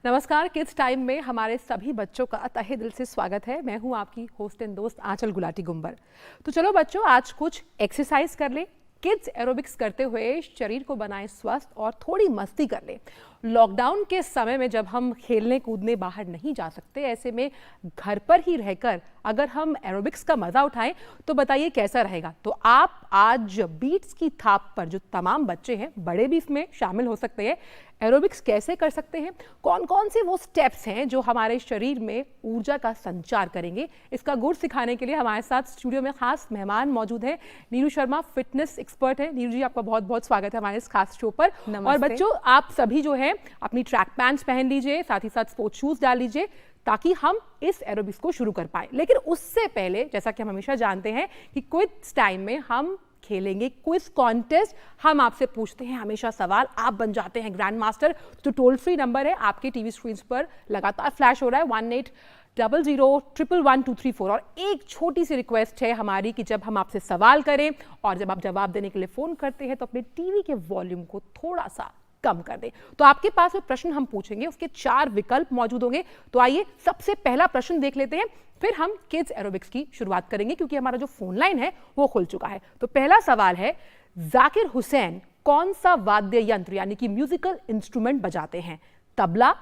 नमस्कार। Kids time में हमारे सभी बच्चों का तहे दिल से स्वागत है। मैं हूं आपकी होस्ट एंड दोस्त आंचल गुलाटी गुंबर। तो चलो बच्चों, आज कुछ एक्सरसाइज कर ले। किड्स एरोबिक्स करते हुए शरीर को बनाए स्वस्थ और थोड़ी मस्ती कर ले। लॉकडाउन के समय में जब हम खेलने कूदने बाहर नहीं जा सकते, ऐसे में घर पर ही रहकर अगर हम एरोबिक्स का मजा उठाएं तो बताइए कैसा रहेगा। तो आप आज बीट्स की थाप पर जो तमाम बच्चे हैं, बड़े भी इसमें शामिल हो सकते हैं, एरोबिक्स कैसे कर सकते हैं, कौन कौन से वो स्टेप्स हैं जो हमारे शरीर में ऊर्जा का संचार करेंगे, इसका गुर सिखाने के लिए हमारे साथ स्टूडियो में खास मेहमान मौजूद हैं। नीरू शर्मा फिटनेस एक्सपर्ट है। नीरू जी, आपका बहुत बहुत स्वागत है हमारे इस खास शो पर। और बच्चों, आप सभी जो है अपनी ट्रैक पैंट्स पहन लीजिए, साथ ही साथ स्पोर्ट्स शूज डाल लीजिए ताकि हम इस एरोबिक्स को शुरू कर पाए। लेकिन उससे पहले, जैसा कि हम हमेशा जानते हैं कि क्विज टाइम में हम खेलेंगे क्विज कॉन्टेस्ट। हम आपसे पूछते हैं हमेशा सवाल, आप बन जाते हैं ग्रैंड मास्टर। तो टोल फ्री नंबर है आपके टीवी स्क्रीन पर लगातार फ्लैश हो रहा है, 1800-111-234। और एक छोटी सी रिक्वेस्ट है हमारी कि जब हम आपसे सवाल करें और जब आप जवाब देने के लिए फोन करते हैं तो अपने टीवी के वॉल्यूम को थोड़ा सा कम कर दें। तो आपके पास जो प्रश्न हम पूछेंगे उसके 4 विकल्प मौजूद होंगे। तो आइए सबसे पहला प्रश्न देख लेते हैं, फिर हम किड्स एरोबिक्स की शुरुआत करेंगे क्योंकि हमारा जो फोन लाइन है वो खुल चुका है। तो पहला सवाल है, जाकिर हुसैन कौन सा वाद्य यंत्र यानी कि म्यूजिकल इंस्ट्रूमेंट बजाते हैं? Tabla,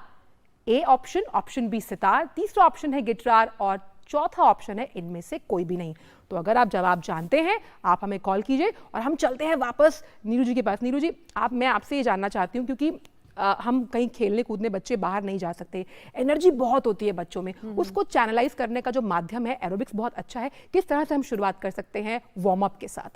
A option B sitar, तीसरा ऑप्शन है गिटार और चौथा ऑप्शन है इनमें से कोई भी नहीं। तो अगर आप जवाब जानते हैं आप हमें कॉल कीजिए और हम चलते हैं वापस नीरू जी के पास। नीरू जी, मैं आपसे ये जानना चाहती हूँ क्योंकि हम कहीं खेलने कूदने बच्चे बाहर नहीं जा सकते, एनर्जी बहुत होती है बच्चों में, उसको चैनलाइज करने का जो माध्यम है एरोबिक्स बहुत अच्छा है। किस तरह से हम शुरुआत कर सकते हैं वार्म अप के साथ?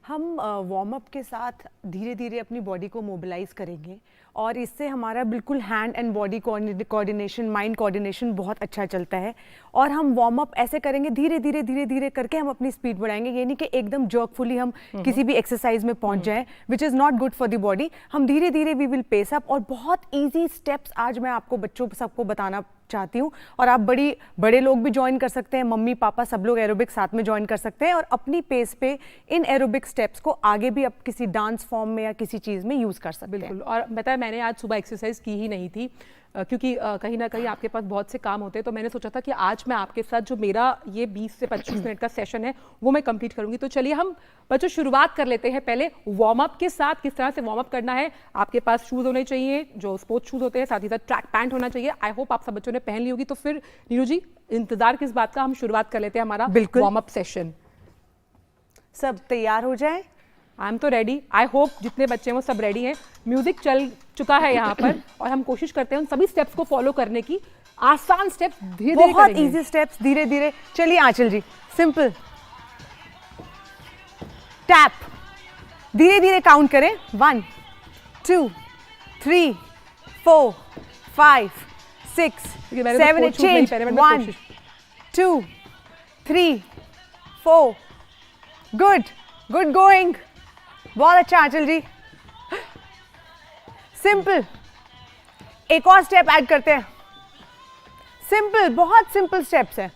हम वार्म अप के साथ धीरे धीरे अपनी बॉडी को मोबिलाइज करेंगे और इससे हमारा बिल्कुल hand and body coordination, mind coordination बहुत अच्छा चलता है। और हम वार्म अप ऐसे करेंगे धीरे धीरे करके हम अपनी स्पीड बढ़ाएंगे। ये नहीं कि एकदम जर्कफुली हम किसी भी एक्सरसाइज में पहुंच जाएं, which is not good for the body. हम धीरे धीरे वी विल पेस अप। और बहुत ईजी स्टेप्स आज मैं आपको बच्चों सबको बताना चाहती हूँ और आप बड़े लोग भी ज्वाइन कर सकते हैं, मम्मी पापा सब लोग एरोबिक्स साथ में ज्वाइन कर सकते हैं और अपनी पेस पे इन एरोबिक स्टेप्स को आगे भी आप किसी डांस फॉर्म में या किसी चीज़ में यूज़ कर सकते हैं। बिल्कुल। और बताया, मैंने आज सुबह एक्सरसाइज की ही नहीं थी क्योंकि कहीं ना कहीं आपके पास बहुत से काम होते हैं, तो मैंने सोचा था कि आज मैं आपके साथ जो मेरा ये 20 से 25 मिनट का सेशन है वो मैं कंप्लीट करूंगी। तो चलिए हम बच्चों शुरुआत कर लेते हैं पहले वार्म अप के साथ। किस तरह से वार्म अप करना है, आपके पास शूज होने चाहिए जो स्पोर्ट्स शूज होते हैं, साथ ही साथ ट्रैक पैंट होना चाहिए। आई होप आप सब बच्चों ने पहन ली होगी। तो फिर नीरू जी, इंतजार किस बात का, हम शुरुआत कर लेते हैं हमारा वार्म अप सेशन। सब तैयार हो जाए? आई एम तो रेडी। आई होप जितने बच्चे हैं वो सब रेडी हैं। म्यूजिक चल चुका है यहाँ पर और हम कोशिश करते हैं उन सभी स्टेप्स को फॉलो करने की। आसान स्टेप्स धीरे धीरे, बहुत इजी स्टेप्स धीरे धीरे। चलिए आंचल जी, सिंपल टैप, धीरे धीरे काउंट करें। 1 2 3 4 5 6 7 8 चेंज। 1 2 3 4। गुड गोइंग, बहुत अच्छा आंचल जी। सिंपल, एक और स्टेप ऐड करते हैं। सिंपल, बहुत सिंपल स्टेप्स हैं।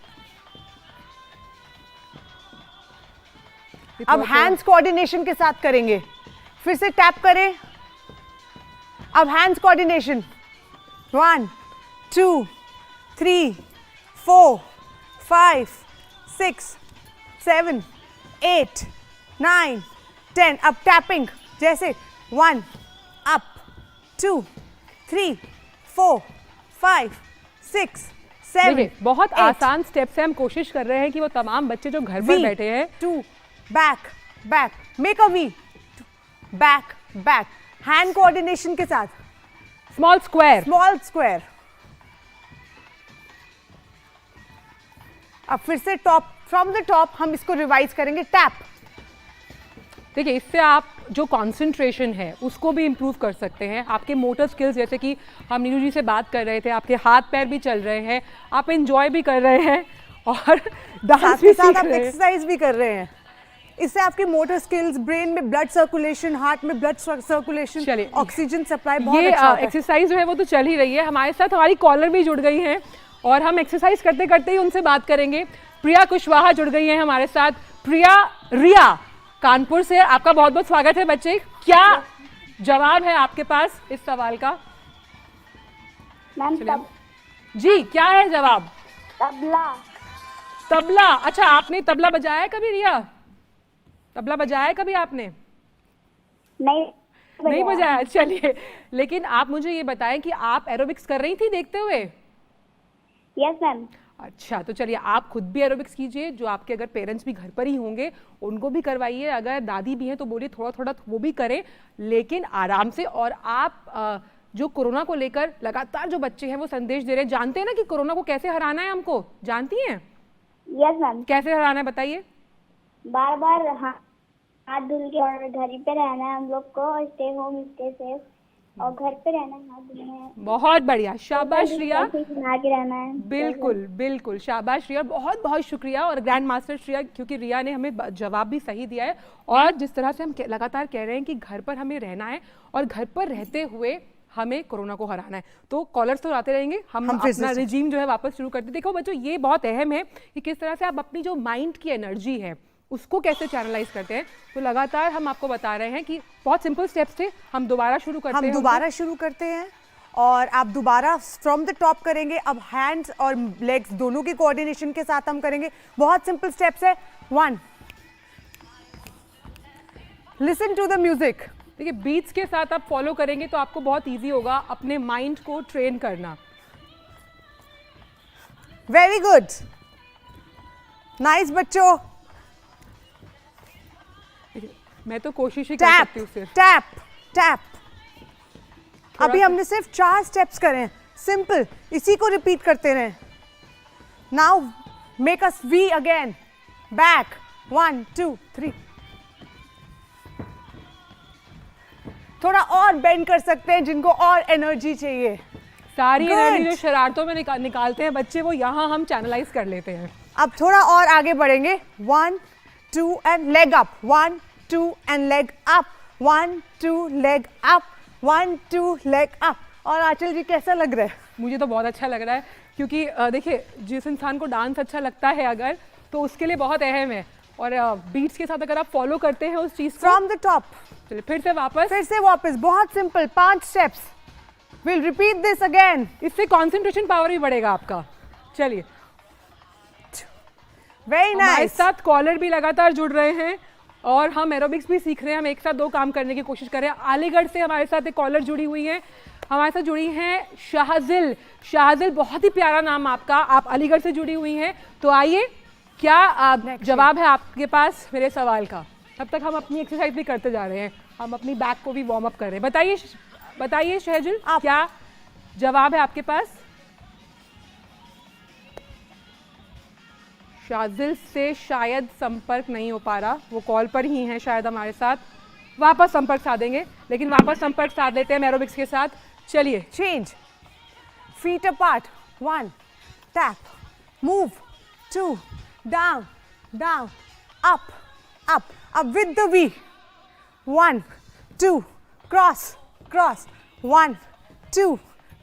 अब हैंड्स कोऑर्डिनेशन के साथ करेंगे। फिर से टैप करें। अब हैंड्स कोऑर्डिनेशन। 1 2 3 4 5 6 7 8 9 10। अब टैपिंग जैसे 1 अप 2 3 4 5 6 7। बहुत आसान स्टेप्स है। हम कोशिश कर रहे हैं कि वो तमाम बच्चे जो घर पर बैठे हैं, 2 back make a V, back hand coordination के साथ स्मॉल स्क्वायर। अब फिर से टॉप, फ्रॉम द टॉप हम इसको रिवाइज करेंगे। टैप। देखिए, इससे आप जो कंसंट्रेशन है उसको भी इम्प्रूव कर सकते हैं। आपके मोटर स्किल्स, जैसे कि हम नीरू जी से बात कर रहे थे, आपके हाथ पैर भी चल रहे हैं, आप एंजॉय भी कर रहे हैं और डांस भी सीख आप रहे हैं, एक्सरसाइज भी कर रहे हैं। इससे आपके मोटर स्किल्स, ब्रेन में ब्लड सर्कुलेशन, हार्ट में ब्लड सर्कुलेशन, ऑक्सीजन सप्लाई बहुत अच्छा होता है। एक्सरसाइज जो है वो तो चल ही रही है। हमारे साथ हमारी कॉलर भी जुड़ गई हैं और हम एक्सरसाइज करते करते ही उनसे बात करेंगे। प्रिया कुशवाहा जुड़ गई हैं हमारे साथ। प्रिया, रिया कानपुर से, आपका बहुत बहुत स्वागत है बच्चे। क्या जवाब है आपके पास इस सवाल का? जवाब है मैम चलिए जी, क्या है जवाब? तबला। तबला। अच्छा, आपने तबला बजाया है कभी रिया? तबला बजाया है कभी आपने? नहीं बजाया। चलिए, लेकिन आप मुझे ये बताएं कि आप एरोबिक्स कर रही थी देखते हुए? Yes ma'am. अच्छा, तो चलिए आप खुद भी एरोबिक्स कीजिए, जो आपके अगर पेरेंट्स भी घर पर ही होंगे उनको भी करवाइए, अगर दादी भी हैं तो बोलिए थोड़ा थोड़ा वो भी करें, लेकिन आराम से। और आप जो कोरोना को लेकर लगातार जो बच्चे हैं वो संदेश दे रहे हैं, जानते हैं ना कि कोरोना को कैसे हराना है हमको, जानती हैं? Yes ma'am. कैसे हराना है बताइए? बार बार हाथ धुल के और घर ही पे रहना है हम लोग को, स्टे होम स्टे सेफ, और घर पे रहना है, हाथ धुलना है। बहुत बढ़िया, शाबाश रिया। बना के रहना है। बिल्कुल बिल्कुल, शाबाश रिया, बहुत बहुत शुक्रिया। और ग्रैंड मास्टर श्रिया, क्योंकि रिया ने हमें जवाब भी सही दिया है, और जिस तरह से हम लगातार कह रहे हैं कि घर पर हमें रहना है और घर पर रहते हुए हमें कोरोना को हराना है, तो कॉलर्स तो आते रहेंगे, हम अपना रिजीम जो है वापस शुरू करते। देखो बच्चों, ये बहुत अहम है कि किस तरह से आप अपनी जो माइंड की एनर्जी है उसको कैसे चैनलाइज करते हैं। तो लगातार हम आपको बता रहे हैं कि बहुत सिंपल स्टेप्स थे, हम दोबारा शुरू करते हैं। और आप दोबारा फ्रॉम द टॉप करेंगे। अब हैंड्स और लेग्स दोनों की कोऑर्डिनेशन के साथ हम करेंगे। बहुत सिंपल स्टेप्स है। 1, लिसन टू द म्यूजिक। देखिए, बीट्स के साथ आप फॉलो करेंगे तो आपको बहुत इजी होगा अपने माइंड को ट्रेन करना। वेरी गुड, नाइस बच्चों। मैं तो कोशिश ही कर सकती हूँ सिर्फ। Tap tap. अभी हमने सिर्फ 4 स्टेप्स करे हैं, सिंपल, इसी को रिपीट करते रहें। Now make us we again, back, 1 2 3। थोड़ा और बेंड कर सकते हैं जिनको और एनर्जी चाहिए। सारी एनर्जी जो शरारतों में निकालते हैं बच्चे, वो यहाँ हम चैनलाइज कर लेते हैं। अब थोड़ा और आगे बढ़ेंगे। 1 2 and leg up, 1 2 and leg up, 1 2 leg up, 1 2 leg up. और आंचल जी कैसा लग रहा है? मुझे तो बहुत अच्छा लग रहा है, क्योंकि देखिए, जिस इंसान को डांस अच्छा लगता है अगर, तो उसके लिए बहुत अहम है। और बीट्स के साथ अगर आप फॉलो करते हैं उस चीज को फ्रॉम द टॉप। चलिए फिर से वापस। बहुत simple, 5 steps. Will repeat this again. इससे कंसंट्रेशन पावर भी बढ़ेगा आपका। चलिए, वेरी नाइस। हमारे साथ कॉलर भी लगातार जुड़ रहे हैं और हम एरोबिक्स भी सीख रहे हैं। हम एक साथ 2 काम करने की कोशिश कर रहे हैं। अलीगढ़ से हमारे साथ एक कॉलर जुड़ी हुई है, हमारे साथ जुड़ी हैं शाहजिल। शाहजिल, बहुत ही प्यारा नाम आपका, आप अलीगढ़ से जुड़ी हुई हैं। तो आइए, क्या जवाब है आपके पास मेरे सवाल का? तब तक हम अपनी एक्सरसाइज भी करते जा रहे हैं, हम अपनी बैक को भी वार्म अप कर रहे हैं। बताइए शाहजिल, क्या जवाब है आपके पास? शाहजिल से शायद संपर्क नहीं हो पा रहा, वो कॉल पर ही हैं शायद हमारे साथ। वापस संपर्क साधेंगे, लेकिन वापस संपर्क साध लेते हैं एरोबिक्स के साथ। चलिए, change, feet apart, 1 tap, move, 2 down down, up up, अब with the V, 1 2 cross cross, 1 2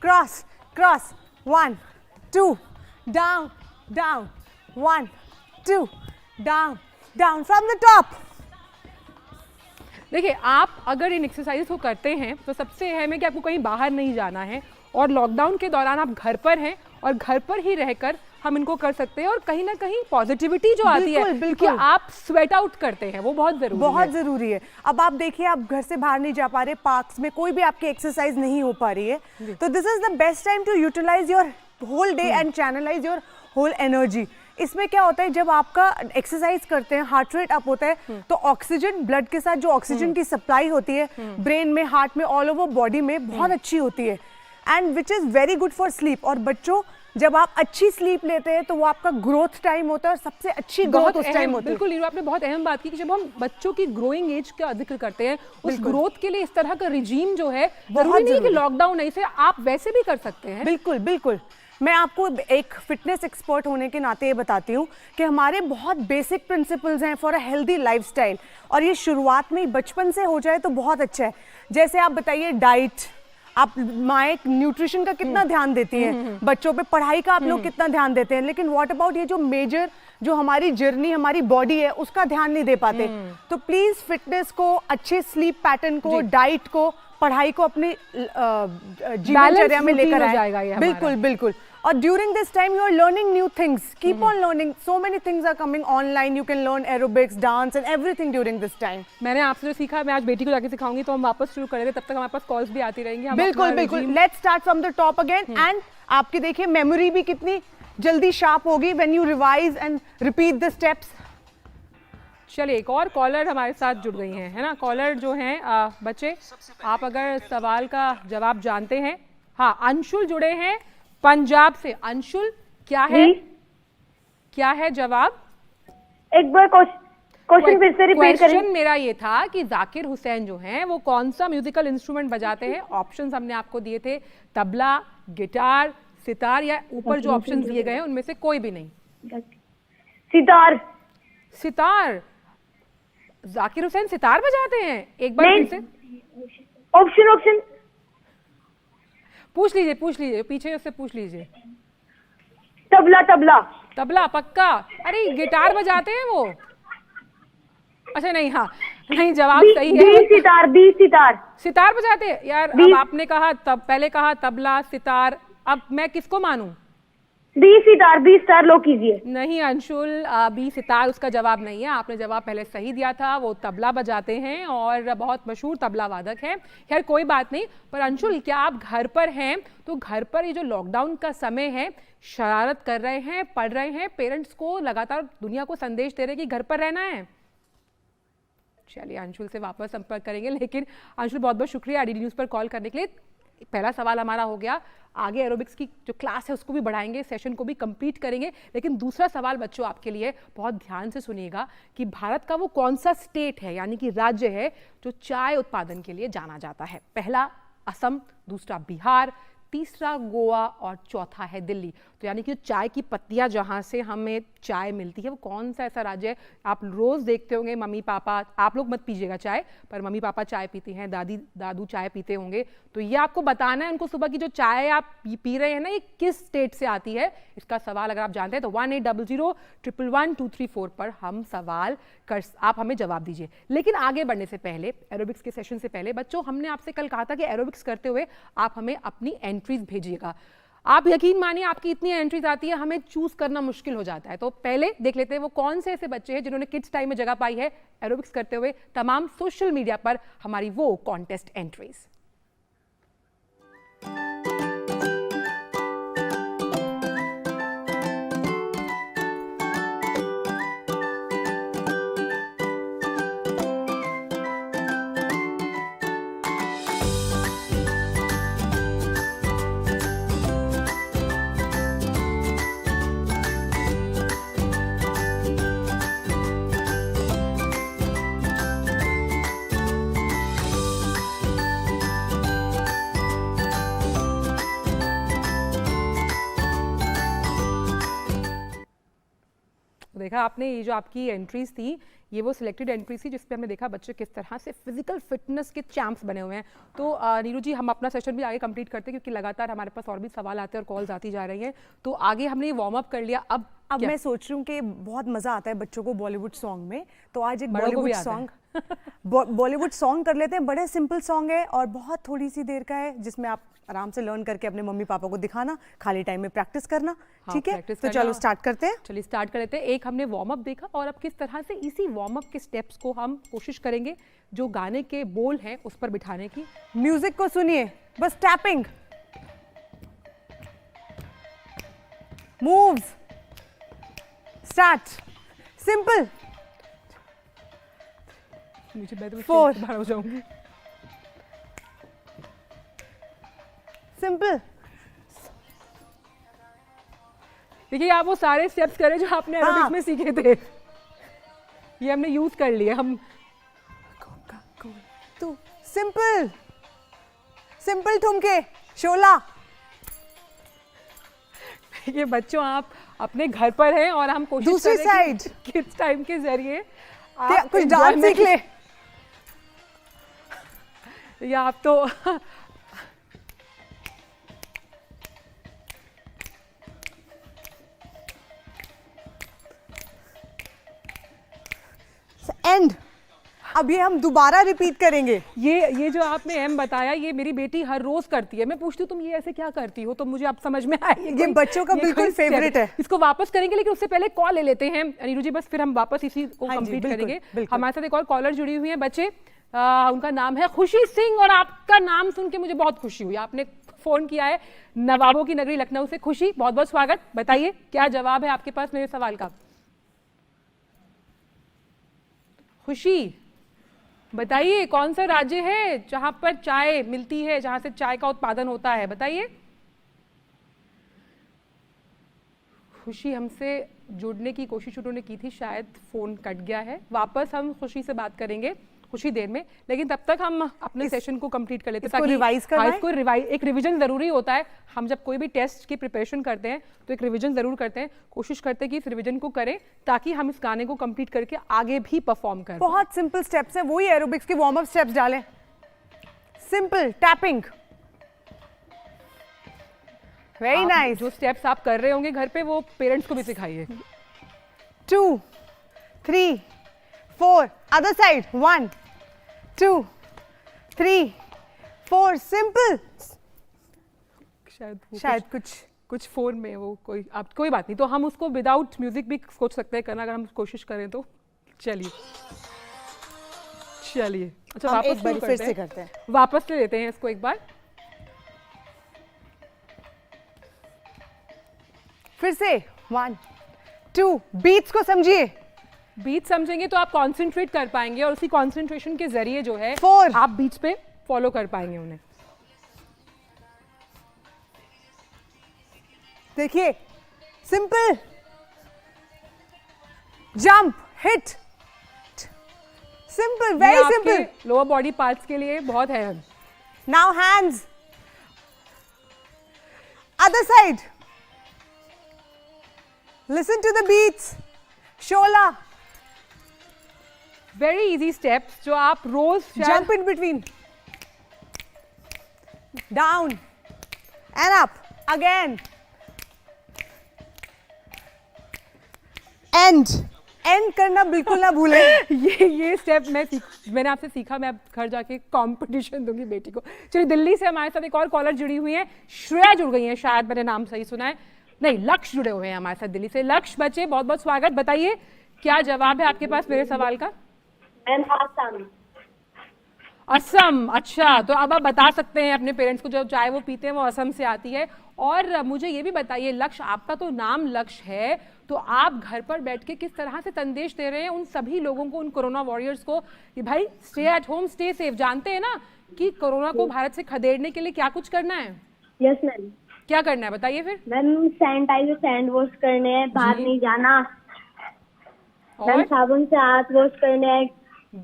cross cross, 1 2 down down, 1 2 down down, from the top. देखिए, आप अगर इन एक्सरसाइज को करते हैं तो सबसे अहम है कि आपको कहीं बाहर नहीं जाना है, और लॉकडाउन के दौरान आप घर पर हैं और घर पर ही रहकर हम इनको कर सकते हैं। और कहीं ना कहीं पॉजिटिविटी जो आती है कि आप स्वेट आउट करते हैं, वो बहुत जरूरी है। अब आप देखिए, आप घर से बाहर नहीं जा पा रहे, पार्क्स में कोई भी आपकी एक्सरसाइज नहीं हो पा रही है, तो this is the best time to utilize your whole day and channelize your whole energy. इसमें क्या होता है, जब आपका एक्सरसाइज करते हैं, हार्ट रेट अप होता है, तो ऑक्सीजन, ब्लड के साथ जो ऑक्सीजन की सप्लाई होती है ब्रेन में, हार्ट में, ऑल ओवर बॉडी में बहुत अच्छी होती है, and which is very good for sleep. और बच्चों, जब आप अच्छी स्लीप लेते हैं तो वो आपका ग्रोथ टाइम होता है, और सबसे अच्छी ग्रोथ उस टाइम होती है। बिल्कुल नीरू, आपने बहुत अहम बात की कि जब हम बच्चों की ग्रोइंग एज का जिक्र करते हैं, उस ग्रोथ के लिए इस तरह का रिजीम जो है, जरूरी नहीं कि लॉकडाउन है, इसे आप वैसे भी कर सकते हैं। बिल्कुल बिल्कुल। मैं आपको एक फिटनेस एक्सपर्ट होने के नाते ये बताती हूँ कि हमारे बहुत बेसिक प्रिंसिपल्स हैं फॉर अ हेल्दी लाइफस्टाइल, और ये शुरुआत में ही बचपन से हो जाए तो बहुत अच्छा है। जैसे आप बताइए, डाइट, आप माएँ न्यूट्रिशन का कितना ध्यान देती हैं, बच्चों पे पढ़ाई का आप लोग कितना ध्यान देते हैं, लेकिन व्हाट अबाउट ये जो मेजर जो हमारी जर्नी, हमारी बॉडी है, उसका ध्यान नहीं दे पाते। तो प्लीज फिटनेस को, अच्छे स्लीप पैटर्न को, डाइट को पढ़ाई को अपनी जीवनचर्या में routine लेकर हो आए। जाएगा ये हमारा। बिल्कुल बिल्कुल। और during this time you are learning new things, keep on learning, so many things are coming online, you can learn aerobics, dance and everything during this time. मैंने आपसे जो सीखा मैं आज बेटी को जाके सिखाऊंगी, तो हम वापस शुरू करेंगे, तब तक हमारे पास कॉल्स भी आती रहेंगी। हम बिल्कुल अपना बिल्कुल। regime- let's start from the top again. And आपकी देखिए मेमोरी भी कितनी जल्दी शार्प होगी when you revise and repeat the steps. चलिए, एक और कॉलर हमारे साथ जुड़ गई हैं, है ना। कॉलर जो हैं बच्चे, आप अगर सवाल का जवाब जानते हैं। हाँ, अंशुल जुड़े हैं पंजाब से। अंशुल, क्या है क्या है जवाब? एक बार क्वेश्चन फिर से रिपीट करें। क्वेश्चन मेरा ये था कि जाकिर हुसैन जो हैं वो कौन सा म्यूजिकल इंस्ट्रूमेंट बजाते हैं? ऑप्शंस हमने आपको दिए थे, तबला, गिटार, सितार, या ऊपर जो ऑप्शंस दिए गए हैं उनमें से कोई भी नहीं। सितार। सितार? जाकिर हुसैन सितार बजाते हैं? एक बार फिर से ऑप्शन पूछ लीजिए, पीछे उससे पूछ लीजिए। तबला। तबला पक्का? अरे गिटार बजाते हैं वो? अच्छा नहीं, हाँ नहीं, जवाब सही है। सितार। सितार बजाते हैं यार। अब आपने कहा पहले कहा तबला, सितार, अब मैं किसको मानूं? बी स्टार लो कीजिए। नहीं अंशुल, बी सितार उसका जवाब नहीं है। आपने जवाब पहले सही दिया था, वो तबला बजाते हैं और बहुत मशहूर तबला वादक हैं। खैर कोई बात नहीं। पर अंशुल, क्या आप घर पर हैं तो घर पर ये जो लॉकडाउन का समय है, शरारत कर रहे हैं, पढ़ रहे हैं, पेरेंट्स को लगातार दुनिया को संदेश दे रहे हैं कि घर पर रहना है? चलिए, अंशुल से वापस संपर्क करेंगे। लेकिन अंशुल, बहुत बहुत शुक्रिया आईडी न्यूज़ पर कॉल करने के लिए। पहला सवाल हमारा हो गया। आगे एरोबिक्स की जो क्लास है उसको भी बढ़ाएंगे, सेशन को भी कंप्लीट करेंगे। लेकिन दूसरा सवाल बच्चों आपके लिए, बहुत ध्यान से सुनिएगा कि भारत का वो कौन सा स्टेट है, यानी कि राज्य है, जो चाय उत्पादन के लिए जाना जाता है? पहला असम, दूसरा बिहार, तीसरा गोवा और चौथा है दिल्ली। तो यानी कि चाय की पत्तियां जहाँ से हमें चाय मिलती है, वो कौन सा ऐसा राज्य है? आप रोज़ देखते होंगे मम्मी पापा, आप लोग मत पीजिएगा चाय, पर मम्मी पापा चाय पीते हैं, दादी दादू चाय पीते होंगे। तो ये आपको बताना है उनको सुबह की जो चाय आप पी रहे हैं ना, ये किस स्टेट से आती है। इसका सवाल अगर आप जानते हैं तो 1800-111-234 पर हम सवाल कर, आप हमें जवाब दीजिए। लेकिन आगे बढ़ने से पहले, एरोबिक्स के सेशन से पहले बच्चों, हमने आपसे कल कहा था कि एरोबिक्स करते हुए आप हमें अपनी एंट्रीज भेजिएगा। आप यकीन मानिए, आपकी इतनी एंट्रीज आती है, हमें चूज करना मुश्किल हो जाता है। तो पहले देख लेते हैं वो कौन से ऐसे बच्चे हैं जिन्होंने किड्स टाइम में जगह पाई है एरोबिक्स करते हुए तमाम सोशल मीडिया पर हमारी वो कॉन्टेस्ट एंट्रीज। देखा आपने, ये जो आपकी एंट्रीज थी, ये वो सिलेक्टेड एंट्रीज थी जिसपे हमने देखा बच्चे किस तरह से फिजिकल फिटनेस के चैंप्स बने हुए हैं। तो नीरू जी, हम अपना सेशन भी आगे कंप्लीट करते हैं, क्योंकि लगातार हमारे पास और भी सवाल आते हैं और कॉल्स आती जा रही हैं। तो आगे हमने ये वार्म अप कर लिया। अब मैं सोच रही हूँ कि बहुत मजा आता है बच्चों को बॉलीवुड सॉन्ग में, तो आज एक बड़ों को भी बॉलीवुड सॉन्ग बॉलीवुड सॉन्ग कर लेते हैं। बड़े सिंपल सॉन्ग है और बहुत थोड़ी सी देर का है, जिसमें आप आराम से लर्न करके अपने मम्मी पापा को दिखाना, खाली टाइम में प्रैक्टिस करना। ठीक है, तो चलो स्टार्ट करते हैं। चलिए स्टार्ट कर लेते हैं। एक हमने वार्म अप देखा और अब किस तरह से इसी वार्म अप के स्टेप्स को हम कोशिश करेंगे जो गाने के बोल हैं उस पर बिठाने की। म्यूजिक को सुनिए, बस टैपिंग, मूव्स, स्टार्ट, सिंपल। मुझे मैं तो 4 बाहर हो जाऊंगी। सिंपल। देखिए, आप वो सारे स्टेप्स करें जो आपने एरोबिक्स में सीखे थे, ये हमने यूज कर लिए। हम तो सिंपल सिंपल ठुमके, शोला। ये बच्चों, आप अपने घर पर हैं और हम कोशिश दूसरी कर रहे हैं साइड कि किड्स टाइम के जरिए आप कुछ डांस सीख ले। या आप तो एंड अब ये हम दोबारा रिपीट करेंगे। ये जो आपने एम बताया, ये मेरी बेटी हर रोज करती है। मैं पूछती हूँ तुम ये ऐसे क्या करती हो, तो मुझे अब समझ में आया ये बच्चों का बिल्कुल फेवरेट है। इसको वापस करेंगे, लेकिन उससे पहले कॉल ले लेते हैं नीरू जी, बस फिर हम वापस इसी को हाँ जी, कंप्लीट बिल्कुल, करेंगे। बिल्कुल। हमारे साथ एक और कॉलर जुड़ी हुई है बच्चे, उनका नाम है खुशी सिंह, और आपका नाम सुन के मुझे बहुत खुशी हुई। आपने फोन किया है नवाबों की नगरी लखनऊ से। खुशी, बहुत बहुत स्वागत। बताइए क्या जवाब है आपके पास मेरे सवाल का। खुशी बताइए, कौन सा राज्य है जहां पर चाय मिलती है, जहां से चाय का उत्पादन होता है, बताइए। खुशी हमसे जुड़ने की कोशिश उन्होंने की थी, शायद फोन कट गया है। वापस हम खुशी से बात करेंगे कुछ ही देर में, लेकिन तब तक हम अपने सेशन को कंप्लीट कर लेते हैं, इसको रिवाइज करना है? इसको रिवाइज, एक रिवीजन जरूरी होता है। हम जब कोई भी टेस्ट की प्रिपरेशन करते हैं तो एक रिवीजन जरूर करते हैं, कोशिश करते हैं कि इस रिवीजन को करें ताकि हम इस गाने को कंप्लीट करके आगे भी परफॉर्म करें। बहुत सिंपल स्टेप्स हैं, वही एरोबिक्स के वार्म अप स्टेप्स डालें। Simple tapping, very nice. जो स्टेप्स आप कर रहे होंगे घर पे, वो पेरेंट्स को भी सिखाइए। 2 3 4, अदर साइड, 1 2 3 4, सिंपल। शायद कुछ फोन में वो कोई, आप कोई बात नहीं, तो हम उसको विदाउट म्यूजिक भी सोच सकते हैं करना, अगर हम कोशिश करें तो। चलिए अच्छा, हम वापस एक बार शुरू फिर से करते हैं। वापस ले लेते हैं इसको एक बार फिर से 1 2, बीट्स को समझिए। बीट समझेंगे तो आप कंसंट्रेट कर पाएंगे, और उसी कंसंट्रेशन के जरिए जो है 4, आप बीट्स पे फॉलो कर पाएंगे उन्हें। देखिए, simple, jump, hit, simple, very simple. Lower body parts के लिए बहुत है। Now hands, other side, listen to the beats, शोला, वेरी इजी स्टेप्स जो आप रोज jump in between, down and up, again, and करना बिल्कुल ना भूलें। ये स्टेप मैंने आपसे सीखा, मैं अब घर जाके कंपटीशन दूंगी बेटी को। चलिए, दिल्ली से हमारे साथ एक और कॉलर जुड़ी हुई है, श्रेया जुड़ गई है, शायद मैंने नाम सही सुना है, नहीं, लक्ष्य जुड़े हुए हैं हमारे साथ दिल्ली से। लक्ष्य बच्चे, बहुत बहुत स्वागत। बताइए क्या जवाब है आपके पास मेरे सवाल का। असम, अच्छा, तो अब आप बता सकते हैं अपने पेरेंट्स को जो चाय वो पीते हैं वो असम से आती है। और मुझे ये भी बताइए लक्ष्य, आपका तो नाम लक्ष्य है, तो आप घर पर बैठ के किस तरह से संदेश दे रहे हैं उन सभी लोगों को, उन कोरोना वॉरियर्स को, कि भाई stay at home, stay safe. जानते हैं ना कि कोरोना को भारत से खदेड़ने के लिए क्या कुछ करना है? Yes ma'am. क्या करना है बताइए फिर। मैम सैनिटाइजर, हैंड वॉश करने हैं, बाहर नहीं जाना, मैम और साबुन से हाथ वॉश करने हैं।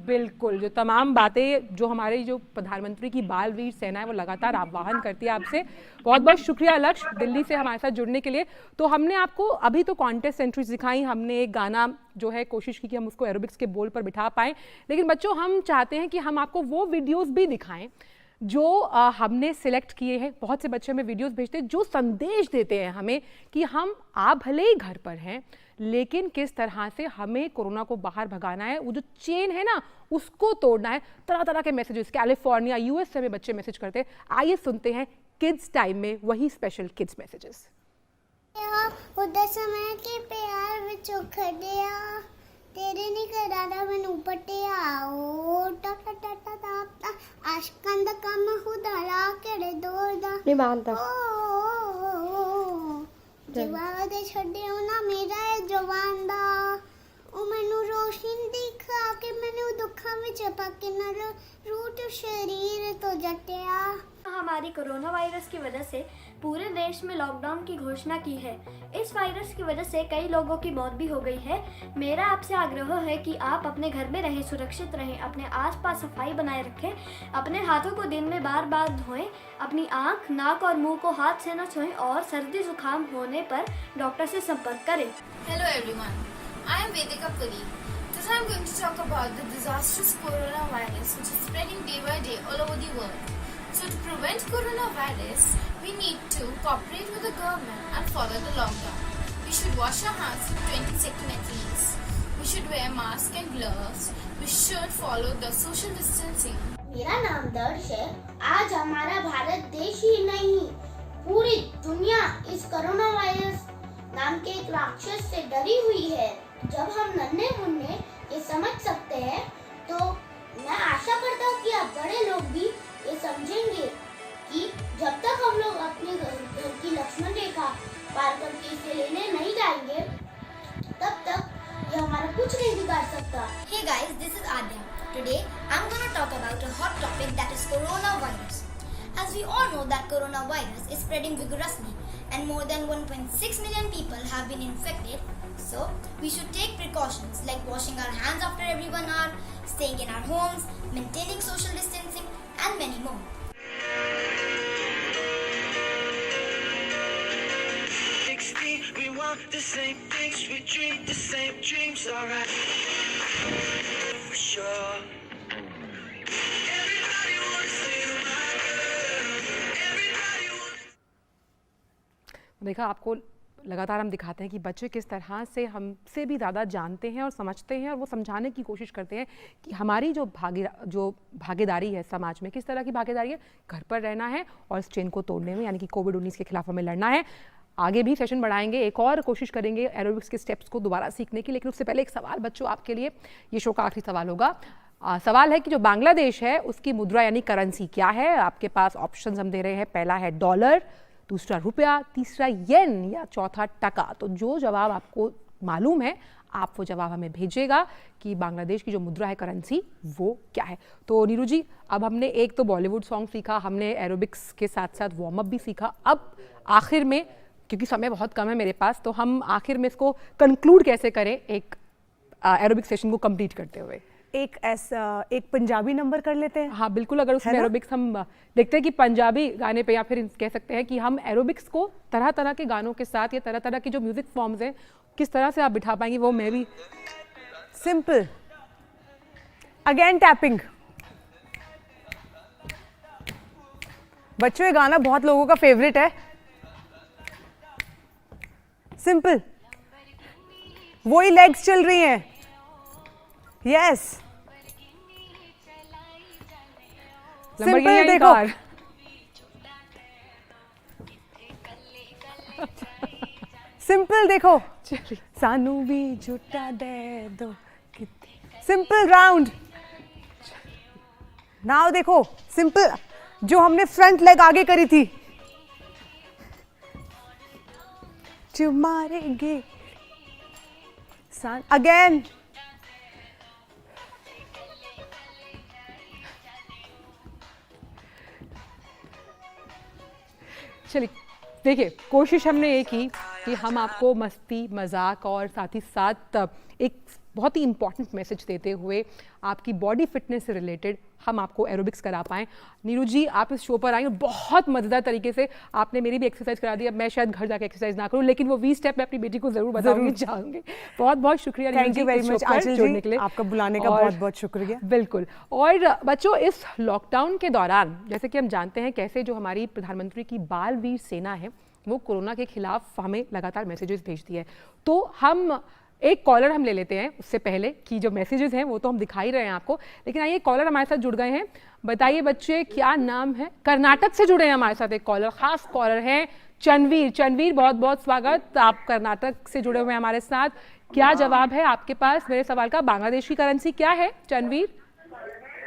बिल्कुल, जो तमाम बातें जो हमारे जो प्रधानमंत्री की बाल वीर सेना है वो लगातार आह्वान करती है आपसे। बहुत बहुत शुक्रिया लक्ष्य, दिल्ली से हमारे साथ जुड़ने के लिए। तो हमने आपको अभी तो कॉन्टेस्ट एंट्रीज दिखाई, हमने एक गाना जो है कोशिश की कि हम उसको एरोबिक्स के बोल पर बिठा पाएं, लेकिन बच्चों हम चाहते हैं कि हम आपको वो वीडियोस भी दिखाएं जो हमने सिलेक्ट किए हैं। बहुत से बच्चे हमें वीडियोस भेजते हैं जो संदेश देते हैं हमें कि हम आप भले ही घर पर हैं, लेकिन किस तरह से हमें कोरोना को बाहर भगाना है, वो जो चेन है ना उसको तोड़ना है। तरह तरह के मैसेजेस कैलिफोर्निया, यूएस से हमें बच्चे मैसेज करते हैं। आइए सुनते हैं किड्स टाइम में वही स्पेशल किड्स मैसेजेस। उधर समय के प्यार विचों खड़िया तेरे नहीं करारा मैनू पटिया ओ टा टा टा टा टा टा आशकां दा कम हुदाला केड़े दौर दा नहीं मानता जवा दे छड्डियो ना मेरा है जवान दा ओ मैनू रोशन दिखा के मैनू दुखा विच पाके नर रूट शरीर तो जटिया। हमारी कोरोना वायरस की वजह से पूरे देश में लॉकडाउन की घोषणा की है। इस वायरस की वजह से कई लोगों की मौत भी हो गई है। मेरा आपसे आग्रह है कि आप अपने घर में रहें, सुरक्षित रहें, अपने आसपास सफाई बनाए रखें, अपने हाथों को दिन में बार बार धोएं, अपनी आँख, नाक और मुंह को हाथ से न छुएं और सर्दी जुकाम होने पर डॉक्टर से संपर्क करें। Hello everyone, I am Vedika Puri. Today I am going to talk about the disastrous coronavirus which is spreading day by day all over the world. So to prevent coronavirus, we need to cooperate with the government and follow the lockdown. We should wash our hands for 20 seconds at least. We We should wear mask and gloves. We should follow the social distancing. मेरा नाम दर्श है। आज हमारा भारत देश ही नहीं, पूरी दुनिया इस कोरोना वायरस नाम के एक राक्षस से डरी हुई है। जब हम नन्हे मुन्ने ये समझ सकते हैं, तो मैं आशा करता हूँ कि आप बड़े लोग भी ये समझेंगे कि जब तक हम लोग अपने घर की लक्ष्मण रेखा पार करके इसे लेने नहीं जाएंगे, तब तक ये हमारा कुछ नहीं बिगाड़ सकता। Hey guys, this is Adya. Today I'm going to talk about a hot topic, that is coronavirus. As we all know that coronavirus is spreading vigorously and more than 1.6 million people have been infected. So we should take precautions like washing our hands after every 1 hour, staying in our homes, maintaining social distancing and many more. We want the same things, we dream the same dreams, alright. For sure. Everybody wants to see my girl. Everybody wants. देखा, आपको लगातार हम दिखाते हैं कि बच्चे किस तरह से हमसे भी ज़्यादा जानते हैं और समझते हैं, और वो समझाने की कोशिश करते हैं कि हमारी जो भागीदारी है समाज में, किस तरह की भागीदारी है, घर पर रहना है और इस चेन को तोड़ने में, यानी कि कोविड-19 के खिलाफ हमें लड़ना है। आगे भी सेशन बढ़ाएंगे, एक और कोशिश करेंगे एरोबिक्स के स्टेप्स को दोबारा सीखने की, लेकिन उससे पहले एक सवाल बच्चों आपके लिए, ये शो का आखिरी सवाल होगा। सवाल है कि जो बांग्लादेश है उसकी मुद्रा यानी करेंसी क्या है? आपके पास ऑप्शंस हम दे रहे हैं, पहला है डॉलर, दूसरा रुपया, तीसरा येन या चौथा टका। तो जो जवाब आपको मालूम है आप वो जवाब हमें भेजिएगा कि बांग्लादेश की जो मुद्रा है करेंसी वो क्या है। तो नीरू जी, अब हमने एक तो बॉलीवुड सॉन्ग सीखा, हमने एरोबिक्स के साथ साथ वार्म अप भी सीखा। अब आखिर में, क्योंकि समय बहुत कम है मेरे पास, तो हम आखिर में इसको कंक्लूड कैसे करें एक एरोबिक सेशन को कंप्लीट करते हुए? एक पंजाबी नंबर कर लेते हैं। हाँ बिल्कुल, अगर उसमें एरोबिक्स हम देखते हैं कि पंजाबी गाने पे, या फिर कह सकते हैं कि हम एरोबिक्स को तरह तरह के गानों के साथ या तरह तरह की जो म्यूजिक फॉर्म्स हैं किस तरह से आप बिठा पाएंगी, वो मैं भी। Simple, again tapping. बच्चों ये गाना बहुत लोगों का फेवरेट है। सिंपल, वही लेग्स चल रही हैं। यस, सिंपल देखो, सिंपल देखो, सानू भी झूठा दे दो। Simple round. नाउ देखो सिंपल, जो हमने फ्रंट लेग आगे करी थी, जो मारेंगे अगेन। चलिए देखिए, कोशिश हमने ये की कि हम आपको मस्ती, मजाक और साथ ही साथ एक बहुत ही इंपॉर्टेंट मैसेज देते हुए आपकी बॉडी फिटनेस से रिलेटेड हम आपको एरोबिक्स करा पाएँ। नीरू जी, आप इस शो पर आई और बहुत मज़ेदार तरीके से आपने मेरी भी एक्सरसाइज करा दी। अब मैं शायद घर जाकर एक्सरसाइज ना करूं, लेकिन वो 20 स्टेप मैं अपनी बेटी को जरूर बताऊंगी, जाऊंगी। बहुत बहुत शुक्रिया, थैंक यू वेरी मच आंचल जी, आपका बुलाने का बहुत बहुत शुक्रिया। बिल्कुल। और बच्चों, इस लॉकडाउन के दौरान जैसे कि हम जानते हैं कैसे जो हमारी प्रधानमंत्री की बाल वीर सेना है वो कोरोना के खिलाफ हमें लगातार मैसेजेस भेजती है, तो हम एक कॉलर हम ले लेते हैं उससे पहले कि जो मैसेजेस हैं वो तो हम दिखा ही रहे हैं आपको, लेकिन आइए कॉलर हमारे साथ जुड़ गए हैं। बताइए बच्चे, क्या नाम है? कर्नाटक से जुड़े हैं हमारे साथ एक कॉलर, खास कॉलर हैं चनवीर। चनवीर, बहुत बहुत स्वागत, आप कर्नाटक से जुड़े हुए हैं हमारे साथ। क्या जवाब है आपके पास मेरे सवाल का? बांग्लादेश की करेंसी क्या है चनवीर?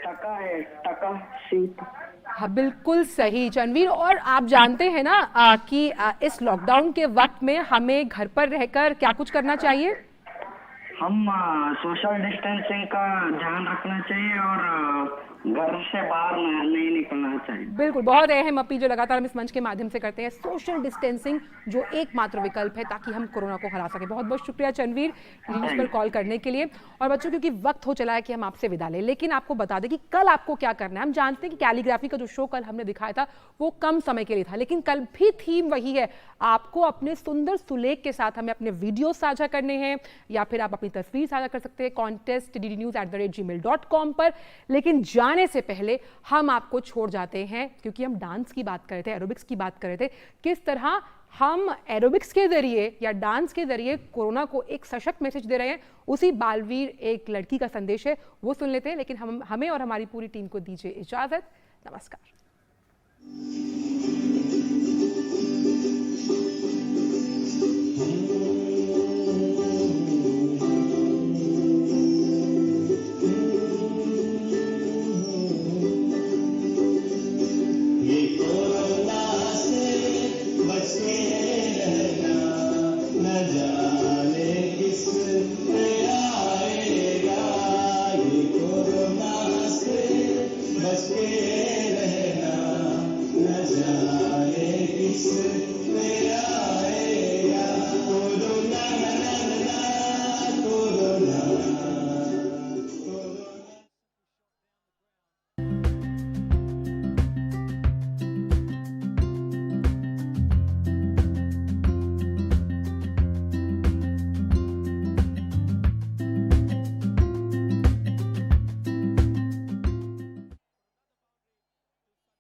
टका है, टका सीट। हाँ बिल्कुल सही चनवीर। और आप जानते हैं ना कि इस लॉकडाउन के वक्त में हमें घर पर रहकर क्या कुछ करना चाहिए? हम सोशल डिस्टेंसिंग का ध्यान रखना चाहिए और घर से बाहर नहीं निकलना चाहिए। बिल्कुल, बहुत अहम अपील जो लगातार हम इस मंच के माध्यम से करते हैं, सोशल डिस्टेंसिंग जो एकमात्र विकल्प है ताकि हम कोरोना को हरा सकें। बहुत बहुत शुक्रिया चनवीर न्यूज़ पर कॉल करने के लिए। और बच्चों, क्योंकि वक्त हो चला है कि हम आपसे विदा लें, लेकिन आपको बता दें कि कल आपको क्या करना है। हम जानते हैं कि कैलीग्राफी का जो शो कल हमने दिखाया था वो कम समय के लिए था, लेकिन कल भी थीम वही है, आपको अपने सुंदर सुलेख के साथ हमें अपने वीडियो साझा करने हैं या फिर आप अपनी तस्वीर साझा कर सकते हैं contest@ddnews@gmail.com पर। लेकिन जाने से पहले हम आपको छोड़ जाते हैं, क्योंकि हम डांस की बात कर रहे थे, एरोबिक्स की बात कर रहे थे, किस तरह हम एरोबिक्स के जरिए या डांस के जरिए कोरोना को एक सशक्त मैसेज दे रहे हैं। उसी बालवीर एक लड़की का संदेश है, वो सुन लेते हैं। लेकिन हमें और हमारी पूरी टीम को दीजिए इजाजत। नमस्कार।